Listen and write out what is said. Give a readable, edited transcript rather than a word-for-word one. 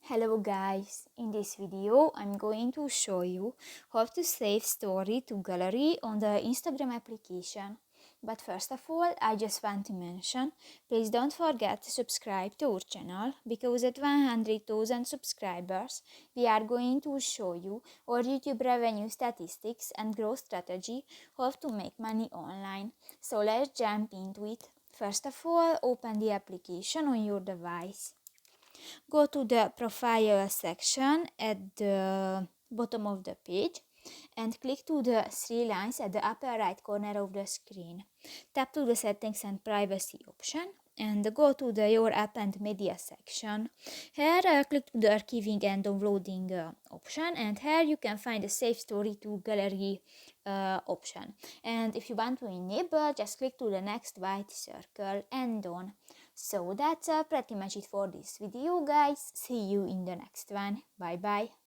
Hello guys, in this video I'm going to show you how to save story to gallery on the Instagram application. But first of all, I just want to mention, please don't forget to subscribe to our channel because at 100,000 subscribers we are going to show you our YouTube revenue statistics and growth strategy, how to make money online. So let's jump into it. First of all, open the application on your device. Go to the profile section at the bottom of the page and click to the three lines at the upper right corner of the screen. Tap to the settings and privacy option and go to the your app and media section. Here click to the archiving and downloading option, and here you can find the save story to gallery option. And if you want to enable, just click to the next white circle and done. So that's pretty much it for this video guys. See you in the next one. Bye bye.